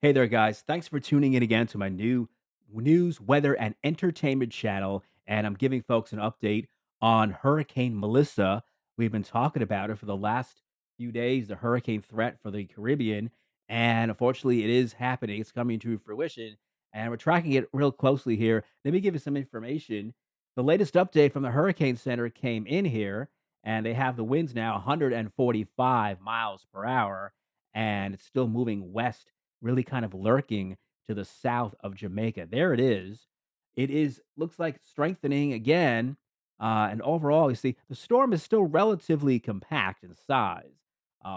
Hey there, guys. Thanks for tuning in again to my new news, weather, and entertainment channel. And I'm giving folks an update on Hurricane Melissa. We've been talking about it for the last few days, the hurricane threat for the Caribbean. And unfortunately, it is happening. It's coming to fruition. And we're tracking it real closely here. Let me give you some information. The latest update from the Hurricane Center came in here, and they have the winds now 145 miles per hour, and it's still moving west, really kind of lurking to the south of Jamaica. There it is. It is looks like strengthening again. And overall, you see, the storm is still relatively compact in size.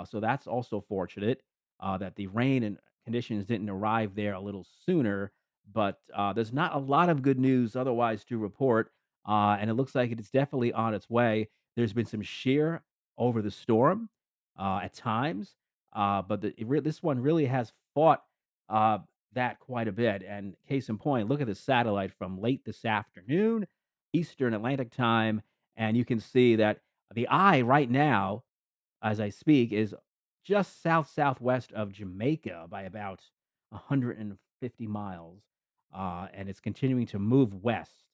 So that's also fortunate that the rain and conditions didn't arrive there a little sooner. But there's not a lot of good news otherwise to report. And it looks like it is definitely on its way. There's been some shear over the storm at times, but this one really has fought uh, that quite a bit. And case in point, look at the satellite from late this afternoon, Eastern Atlantic time, and you can see that the eye right now, as I speak, is just south southwest of Jamaica by about 150 miles, and it's continuing to move west.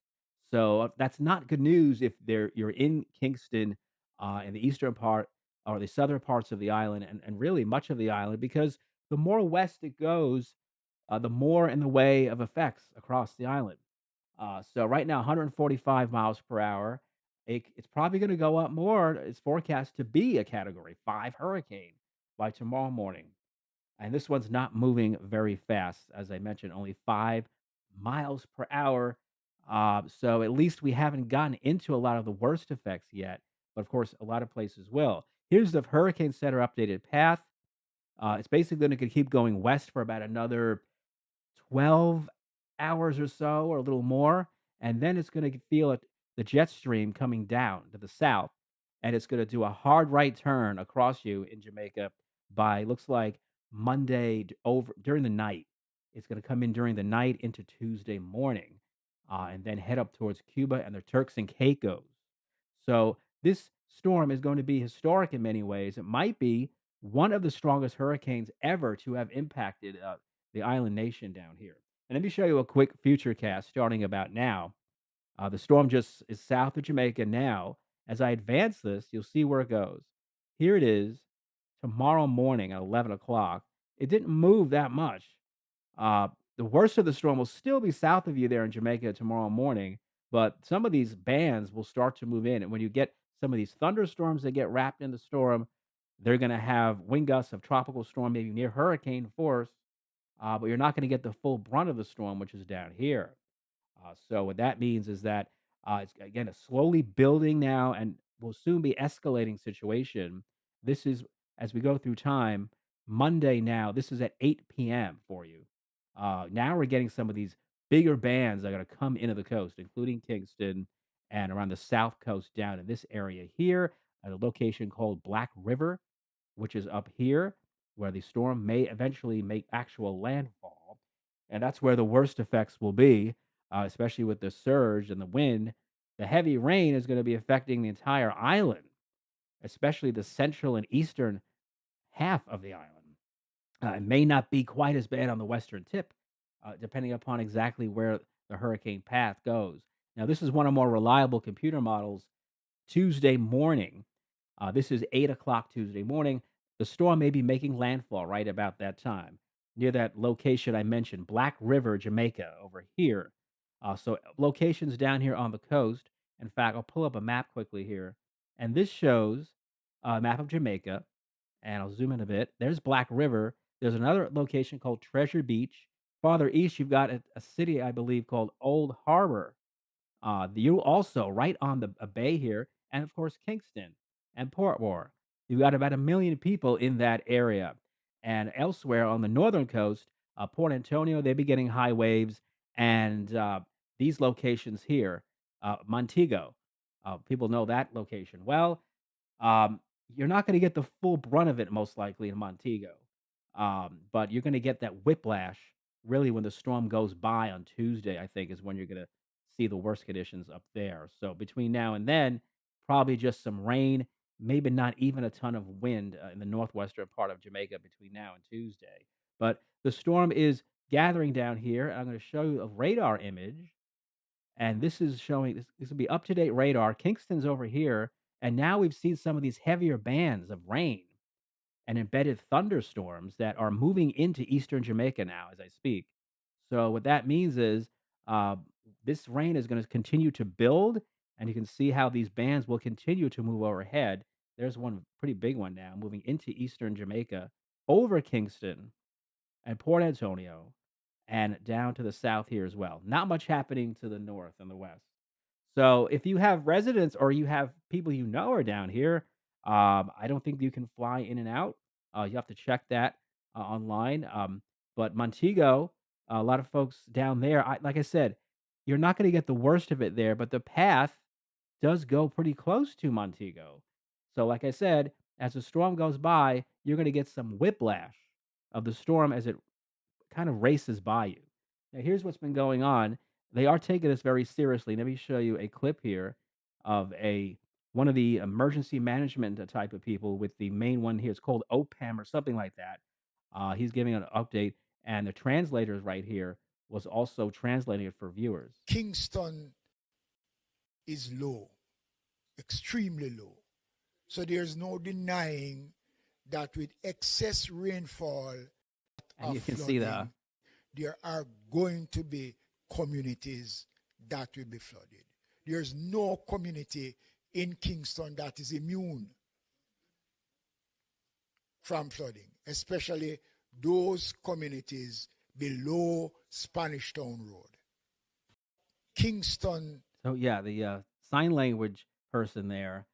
So that's not good news if you're in Kingston, in the eastern part or the southern parts of the island, and really much of the island, because the more west it goes, the more in the way of effects across the island. So right now, 145 miles per hour. It's probably going to go up more. It's forecast to be a Category 5 hurricane by tomorrow morning. And this one's not moving very fast. As I mentioned, only 5 miles per hour. So at least we haven't gotten into a lot of the worst effects yet. But of course, a lot of places will. Here's the Hurricane Center updated path. It's basically going to keep going west for about another 12 hours or so, or a little more, and then it's gonna feel it, the jet stream coming down to the south, and it's gonna do a hard right turn across you in Jamaica by, looks like, Monday over during the night. It's gonna come in during the night into Tuesday morning, and then head up towards Cuba and the Turks and Caicos. So this storm is going to be historic in many ways. It might be one of the strongest hurricanes ever to have impacted the island nation down here. And let me show you a quick future cast starting about now. The storm just is south of Jamaica now. As I advance this, you'll see where it goes. Here it is tomorrow morning at 11 o'clock. It didn't move that much. Uh, the worst of the storm will still be south of you there in Jamaica tomorrow morning, but some of these bands will start to move in. And when you get some of these thunderstorms that get wrapped in the storm, they're going to have wind gusts of tropical storm, maybe near hurricane force, but you're not going to get the full brunt of the storm, which is down here. So what that means is that it's again a slowly building now, and will soon be escalating situation. This is as we go through time. Monday now. This is at 8 p.m. for you. Now we're getting some of these bigger bands that are going to come into the coast, including Kingston and around the south coast down in this area here at a location called Black River, which is up here, where the storm may eventually make actual landfall. And that's where the worst effects will be, especially with the surge and the wind. The heavy rain is going to be affecting the entire island, especially the central and eastern half of the island. It may not be quite as bad on the western tip, depending upon exactly where the hurricane path goes. Now, this is one of more reliable computer models. Tuesday morning, this is 8 o'clock Tuesday morning. The storm may be making landfall right about that time, near that location I mentioned, Black River, Jamaica, over here. So locations down here on the coast. In fact, I'll pull up a map quickly here, and this shows a map of Jamaica, and I'll zoom in a bit. There's Black River. There's another location called Treasure Beach. Farther east, you've got a city, I believe, called Old Harbor. You also right on a bay here, and of course Kingston and Portmore. You've got about 1 million people in that area, and elsewhere on the northern coast, Port Antonio, they be getting high waves, and these locations here, Montego, people know that location well. You're not going to get the full brunt of it most likely in Montego, but you're going to get that whiplash really when the storm goes by on Tuesday. I think is when you're going to see the worst conditions up there. So between now and then, probably just some rain, maybe not even a ton of wind in the northwestern part of Jamaica between now and Tuesday. But the storm is gathering down here. I'm going to show you a radar image, and this is showing this will be up to date radar. Kingston's over here, and now we've seen some of these heavier bands of rain and embedded thunderstorms that are moving into eastern Jamaica now as I speak. So what that means is uh, this rain is going to continue to build, and you can see how these bands will continue to move overhead. There's one pretty big one now moving into eastern Jamaica over Kingston and Port Antonio and down to the south here as well. Not much happening to the north and the west. So if you have residents or you have people you know are down here, I don't think you can fly in and out. You have to check that online. But Montego, a lot of folks down there, like I said, you're not going to get the worst of it there, but the path does go pretty close to Montego. So, like I said, as the storm goes by, you're going to get some whiplash of the storm as it kind of races by you. Now, here's what's been going on. They are taking this very seriously. Let me show you a clip here of a one of the emergency management type of people with the main one here. It's called OPAM or something like that. He's giving an update, and the translators right here was also translating it for viewers. Kingston is low, extremely low. So there's no denying that with excess rainfall And you of can see flooding, there are going to be communities that will be flooded. There's no community in Kingston that is immune from flooding, especially those communities below Spanish Town Road. Kingston. So yeah, the sign language person there,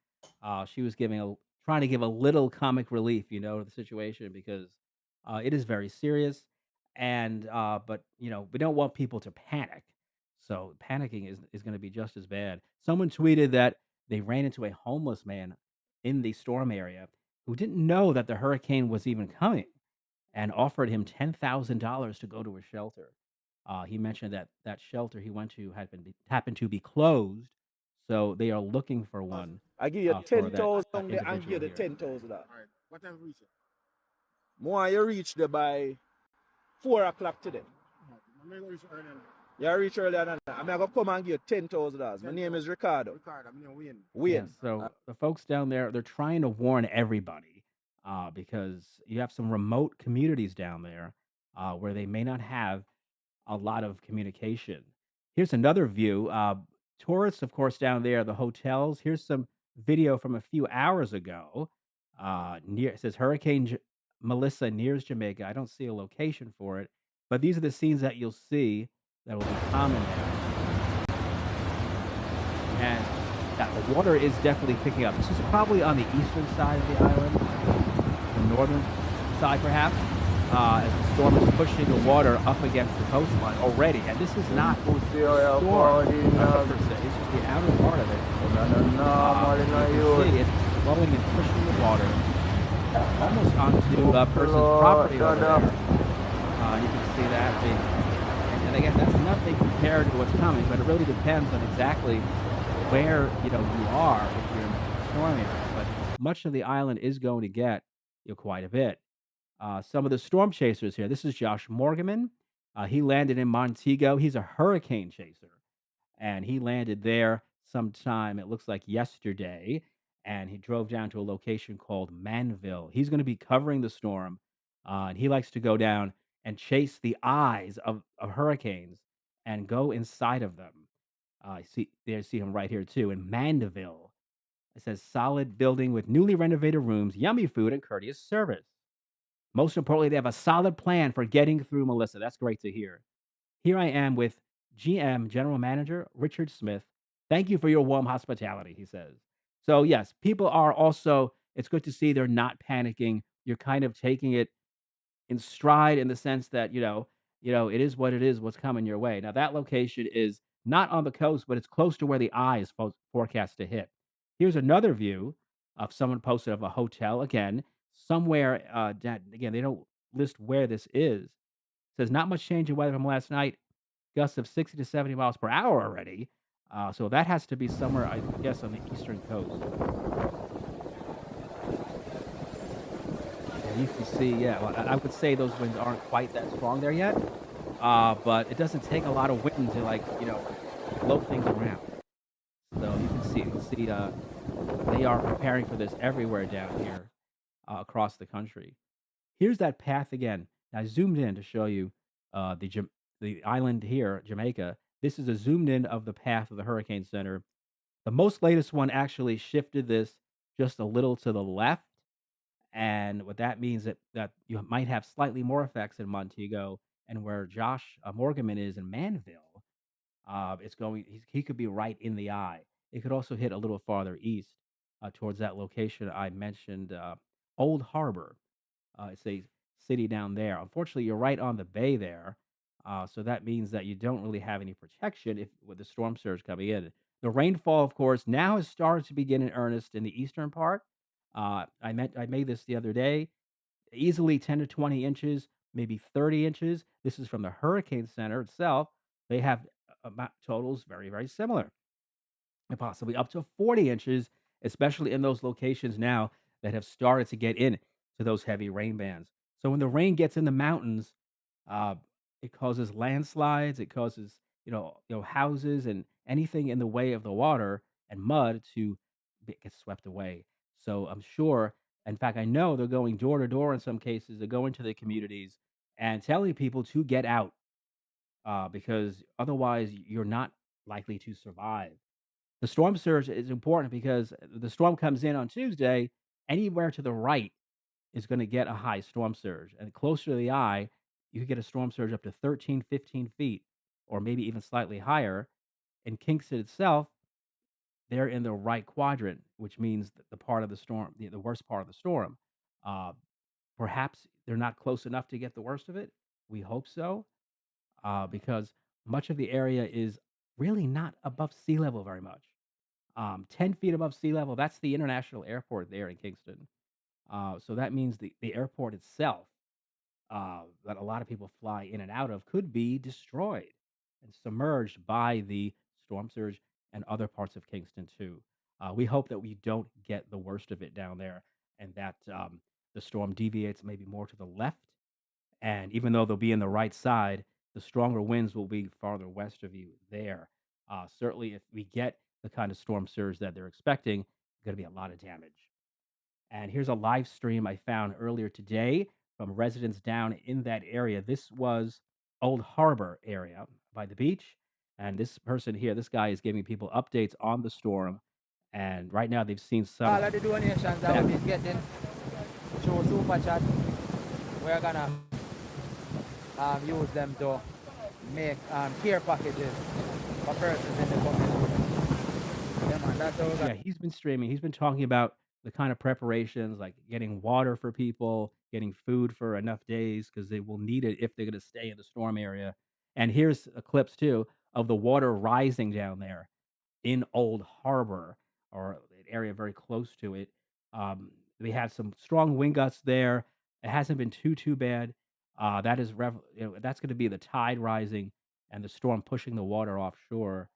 she was trying to give a little comic relief, to the situation because it is very serious, and but we don't want people to panic. So panicking is going to be just as bad. Someone tweeted that they ran into a homeless man in the storm area who didn't know that the hurricane was even coming and offered him $10,000 to go to a shelter. He mentioned that that shelter he went to happened to be closed, so they are looking for one I give you for that 10,000 there and individual give the here. 10,000 that. All right. What time you reach it? More you reach there by 4 o'clock today. I'm going to reach earlier. You reach earlier than that. I'm going to come and give you $10,000. My name is Ricardo. Ricardo, my name is Wayne. Yeah, so the folks down there, they're trying to warn everybody because you have some remote communities down there where they may not have a lot of communication. Here's another view. Tourists, of course, down there, the hotels. Here's some video from a few hours ago. It says Melissa nears Jamaica. I don't see a location for it, but these are the scenes that you'll see that will be common there. And yeah, the water is definitely picking up. This is probably on the eastern side of the island, the northern side perhaps, as the storm is pushing the water up against the coastline already. And this is not the storm per se, it's just the outer part of it. You can see it's blowing and pushing the water almost onto a person's property over there. You can see that. And again, that's nothing compared to what's coming, but it really depends on exactly where you are if you're in the storm area. But much of the island is going to get quite a bit. Some of the storm chasers here. This is Josh Morgan. He landed in Montego. He's a hurricane chaser, and he landed there sometime. It looks like yesterday, and he drove down to a location called Manville. He's going to be covering the storm, and he likes to go down and chase the eyes of hurricanes and go inside of them. See him right here too in Mandeville. It says solid building with newly renovated rooms, yummy food, and courteous service. Most importantly, they have a solid plan for getting through Melissa. That's great to hear. Here I am with GM, General Manager Richard Smith. Thank you for your warm hospitality, he says. So, yes, people are also, it's good to see they're not panicking. You're kind of taking it in stride in the sense that, it is what it is, what's coming your way. Now, that location is not on the coast, but it's close to where the eye is forecast to hit. Here's another view of someone posted of a hotel again, somewhere. Again, they don't list where this is. Says not much change in weather from last night. Gusts of 60 to 70 miles per hour already. So that has to be somewhere, I guess, on the eastern coast. And you can see, yeah, well, I would say those winds aren't quite that strong there yet, but it doesn't take a lot of wind to, like, blow things around. So you can see, they are preparing for this everywhere down here, across the country. Here's that path again. I zoomed in to show you, the island here, Jamaica. This is a zoomed in of the path of the hurricane center. The most latest one actually shifted this just a little to the left, and what that means that you might have slightly more effects in Montego and where Josh, Morganman is in Manville. He could be right in the eye. It could also hit a little farther east, towards that location I mentioned, Old Harbor. It's a city down there. Unfortunately, you're right on the bay there, so that means that you don't really have any protection if with the storm surge coming in. The rainfall, of course, now has started to begin in earnest in the eastern part. I made this the other day, easily 10 to 20 inches, maybe 30 inches. This is from the Hurricane Center itself. They have totals very, very similar, and possibly up to 40 inches, especially in those locations now that have started to get in to those heavy rain bands. So when the rain gets in the mountains, uh, it causes landslides. It causes houses and anything in the way of the water and mud to get swept away. So I'm sure. In fact, I know they're going door to door in some cases. They're going to the communities and telling people to get out, because otherwise you're not likely to survive. The storm surge is important because the storm comes in on Tuesday. Anywhere to the right is going to get a high storm surge. And closer to the eye, you could get a storm surge up to 13, 15 feet, or maybe even slightly higher. In Kingston itself, they're in the right quadrant, which means that the part of the storm, the worst part of the storm. Uh, Perhaps they're not close enough to get the worst of it. We hope so, because much of the area is really not above sea level very much. 10 feet above sea level, that's the international airport there in Kingston. So that means the airport itself, that a lot of people fly in and out of, could be destroyed and submerged by the storm surge and other parts of Kingston too. We hope that we don't get the worst of it down there, and that the storm deviates maybe more to the left. And even though they'll be in the right side, the stronger winds will be farther west of you there. Certainly, if we get the kind of storm surge that they're expecting, going to be a lot of damage. And here's a live stream I found earlier today from residents down in that area. This was Old Harbor area by the beach. And this person here, this guy is giving people updates on the storm. And right now they've seen some All of the donations that effect. we've been getting through Super Chat, we're gonna use them to make care packages for persons in the community. Yeah, man, that's how we're Yeah, gonna. he's been streaming. He's been talking about the kind of preparations, like getting water for people, getting food for enough days because they will need it if they're going to stay in the storm area. And here's clips too of the water rising down there in Old Harbor, or an area very close to it. We have some strong wind gusts there. It hasn't been too bad. That's going to be the tide rising and the storm pushing the water offshore.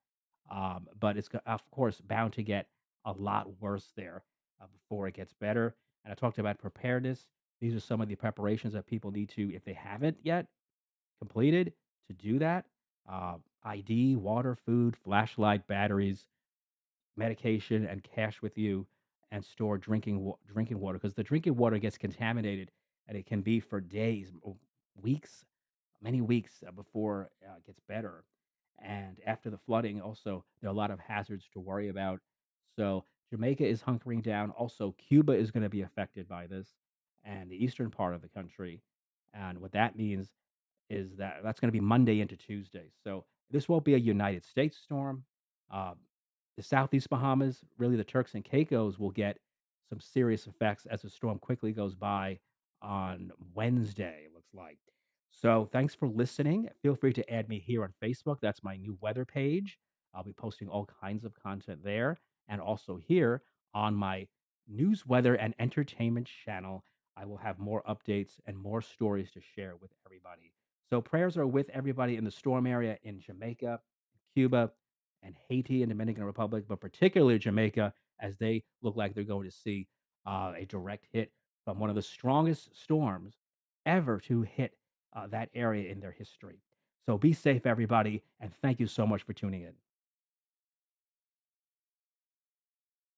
But it's of course bound to get a lot worse there, before it gets better. And I talked about preparedness. These are some of the preparations that people need to, if they haven't yet completed, to do that. ID, water, food, flashlight, batteries, medication, and cash with you, and store drinking water, because the drinking water gets contaminated, and it can be for days, weeks, many weeks, before it gets better. And after the flooding, also there are a lot of hazards to worry about. So Jamaica is hunkering down. Also, Cuba is going to be affected by this, and the eastern part of the country. And what that means is that that's going to be Monday into Tuesday. So this won't be a United States storm. Uh, the Southeast Bahamas, really the Turks and Caicos, will get some serious effects as the storm quickly goes by on Wednesday, it looks like. So thanks for listening. Feel free to add me here on Facebook. That's my new weather page. I'll be posting all kinds of content there. And also here on my news, weather, and entertainment channel, I will have more updates and more stories to share with everybody. So prayers are with everybody in the storm area in Jamaica, Cuba, and Haiti and Dominican Republic, but particularly Jamaica, as they look like they're going to see a direct hit from one of the strongest storms ever to hit that area in their history. So be safe, everybody, and thank you so much for tuning in.